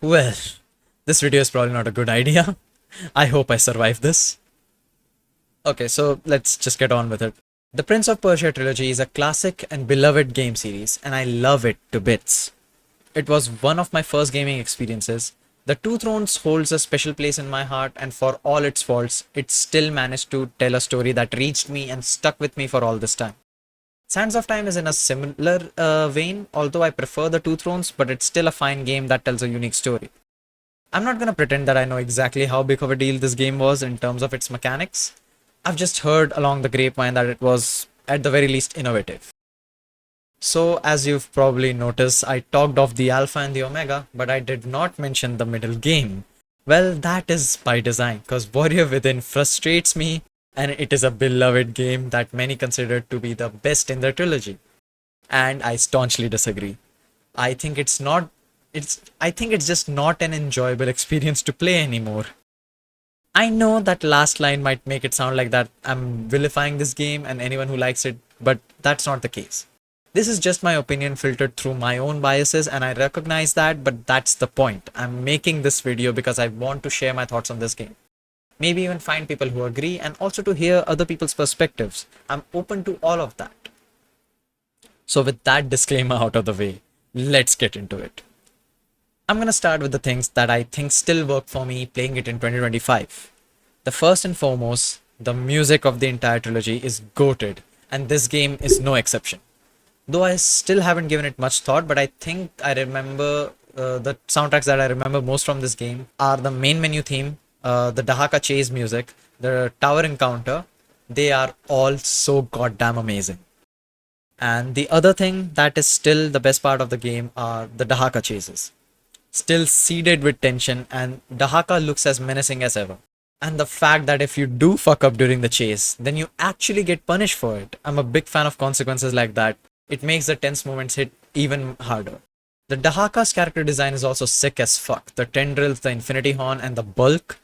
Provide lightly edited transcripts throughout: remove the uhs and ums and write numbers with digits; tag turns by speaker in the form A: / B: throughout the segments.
A: Well, this video is probably not a good idea. I hope I survive this. Okay, so let's just get on with it. The Prince of Persia trilogy is a classic and beloved game series, and I love it to bits. It was one of my first gaming experiences. The Two Thrones holds a special place in my heart, and for all its faults, it still managed to tell a story that reached me and stuck with me for all this time. Sands of Time is in a similar vein, although I prefer the Two Thrones, but it's still a fine game that tells a unique story. I'm not gonna pretend that I know exactly how big of a deal this game was in terms of its mechanics. I've just heard along the grapevine that it was, at the very least, innovative. So, as you've probably noticed, I talked of the Alpha and the Omega, but I did not mention the middle game. Well, that is by design, because Warrior Within frustrates me, and it is a beloved game that many consider to be the best in the trilogy. And I staunchly disagree. I think it's just not an enjoyable experience to play anymore. I know that last line might make it sound like that I'm vilifying this game and anyone who likes it, but that's not the case. This is just my opinion filtered through my own biases, and I recognize that, but that's the point. I'm making this video because I want to share my thoughts on this game. Maybe even find people who agree and also to hear other people's perspectives. I'm open to all of that. So, with that disclaimer out of the way, let's get into it. I'm gonna start with the things that I think still work for me playing it in 2025. The first and foremost, the music of the entire trilogy is goated, and this game is no exception. Though I still haven't given it much thought, but I think I remember the soundtracks that I remember most from this game are the main menu theme, the Dahaka chase music, the tower encounter. They are all so goddamn amazing. And the other thing that is still the best part of the game are the Dahaka chases. Still seeded with tension, and Dahaka looks as menacing as ever. And the fact that if you do fuck up during the chase, then you actually get punished for it. I'm a big fan of consequences like that. It makes the tense moments hit even harder. The Dahaka's character design is also sick as fuck. The tendrils, the infinity horn, and the bulk.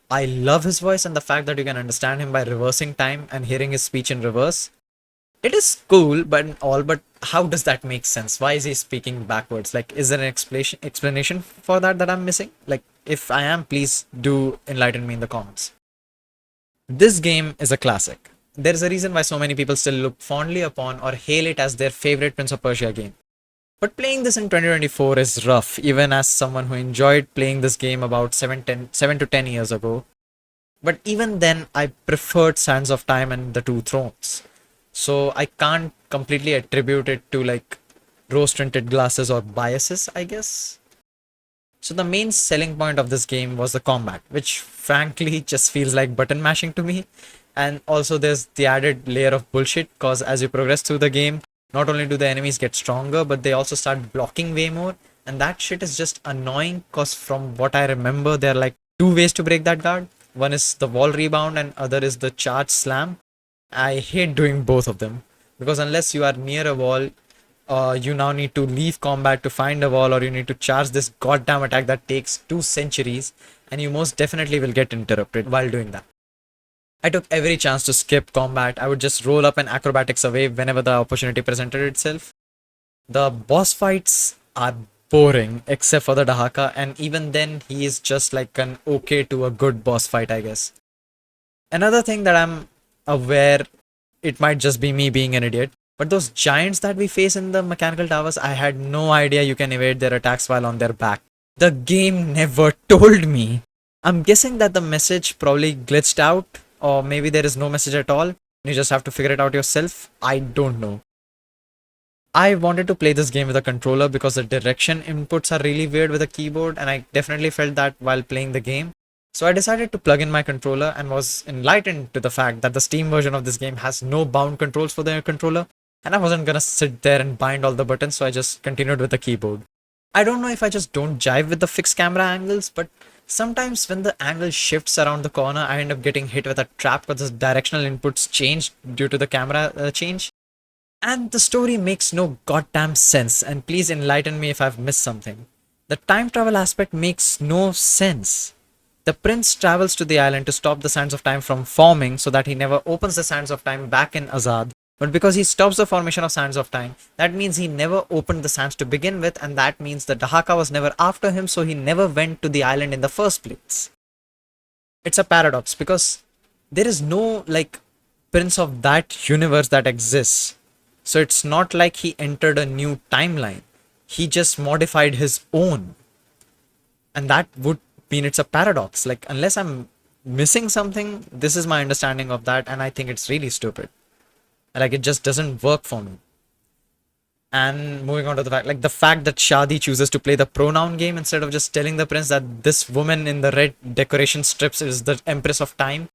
A: I love his voice and the fact that you can understand him by reversing time and hearing his speech in reverse. It is cool, but how does that make sense? Why is he speaking backwards? Like, is there an explanation for that I'm missing? Like, if I am, please do enlighten me in the comments. This game is a classic. There is a reason why so many people still look fondly upon or hail it as their favorite Prince of Persia game. But playing this in 2024 is rough, even as someone who enjoyed playing this game about 7 to 10 years ago. But even then, I preferred Sands of Time and the Two Thrones. So I can't completely attribute it to like rose tinted glasses or biases, I guess. So the main selling point of this game was the combat, which frankly just feels like button mashing to me. And also there's the added layer of bullshit because as you progress through the game, not only do the enemies get stronger, but they also start blocking way more. And that shit is just annoying because from what I remember, there are like two ways to break that guard. One is the wall rebound and other is the charge slam. I hate doing both of them because unless you are near a wall, you now need to leave combat to find a wall, or you need to charge this goddamn attack that takes 2 centuries, and you most definitely will get interrupted while doing that. I took every chance to skip combat. I would just roll up and acrobatics away whenever the opportunity presented itself. The boss fights are boring except for the Dahaka, and even then, he is just like an okay to a good boss fight, I guess. Another thing that I'm aware, it might just be me being an idiot, but those giants that we face in the mechanical towers, I had no idea you can evade their attacks while on their back. The game never told me. I'm guessing that the message probably glitched out, or maybe there is no message at all. You just have to figure it out yourself. I don't know. I wanted to play this game with a controller because the direction inputs are really weird with a keyboard, and I definitely felt that while playing the game. So I decided to plug in my controller and was enlightened to the fact that the Steam version of this game has no bound controls for the controller, and I wasn't gonna sit there and bind all the buttons, so I just continued with the keyboard. I don't know if I just don't jive with the fixed camera angles, but sometimes when the angle shifts around the corner, I end up getting hit with a trap because the directional inputs change due to the camera change. And the story makes no goddamn sense, and please enlighten me if I've missed something. The time travel aspect makes no sense. The prince travels to the island to stop the Sands of Time from forming so that he never opens the Sands of Time back in Azad. But because he stops the formation of Sands of Time, that means he never opened the sands to begin with, and that means the Dahaka was never after him, so he never went to the island in the first place. It's a paradox because there is no like prince of that universe that exists. So it's not like he entered a new timeline. He just modified his own. And that would mean it's a paradox. Like, unless I'm missing something, this is my understanding of that, and I think it's really stupid. Like, it just doesn't work for me. And moving on to the fact that Shadi chooses to play the pronoun game instead of just telling the prince that this woman in the red decoration strips is the Empress of Time.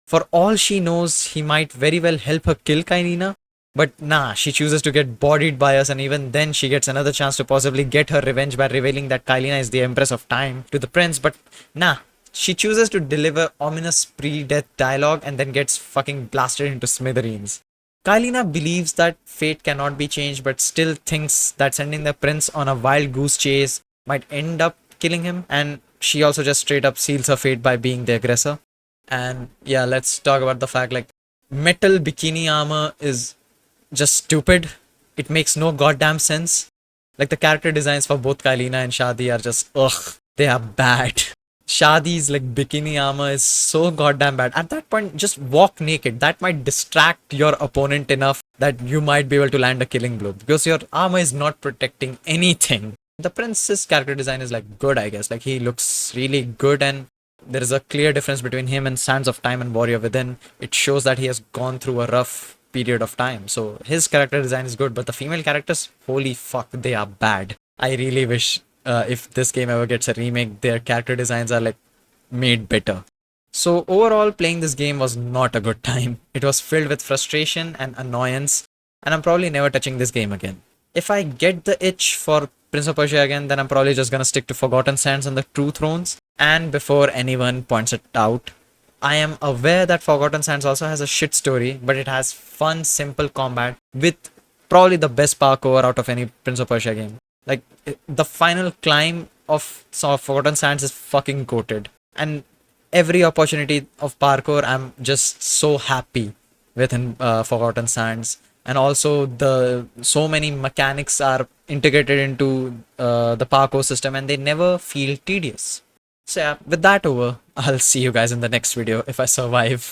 A: For all she knows, he might very well help her kill Kailina. But nah, she chooses to get bodied by us, and even then she gets another chance to possibly get her revenge by revealing that Kailina is the Empress of Time to the prince. But nah, she chooses to deliver ominous pre-death dialogue and then gets fucking blasted into smithereens. Kailina believes that fate cannot be changed, but still thinks that sending the prince on a wild goose chase might end up killing him, and she also just straight up seals her fate by being the aggressor. And yeah, let's talk about the fact like metal bikini armor is just stupid. It makes no goddamn sense. Like the character designs for both Kailina and Shadi are just ugh, they are bad. Shadi's like bikini armor is so goddamn bad. At that point, just walk naked. That might distract your opponent enough that you might be able to land a killing blow because your armor is not protecting anything. The prince's character design is like good, I guess. Like he looks really good, and there is a clear difference between him and Sands of Time and Warrior Within. It shows that he has gone through a rough period of time. So his character design is good, but the female characters, holy fuck, they are bad. I really wish if this game ever gets a remake, their character designs are like made better. So overall, playing this game was not a good time. It was filled with frustration and annoyance, and I'm probably never touching this game again. If I get the itch for Prince of Persia again, then I'm probably just gonna stick to Forgotten Sands and the True Thrones. And before anyone points it out, I am aware that Forgotten Sands also has a shit story, but it has fun, simple combat with probably the best parkour out of any Prince of Persia game. Like, the final climb of Forgotten Sands is fucking goated. And every opportunity of parkour, I'm just so happy within Forgotten Sands. And also, the so many mechanics are integrated into the parkour system, and they never feel tedious. So yeah, with that over, I'll see you guys in the next video if I survive.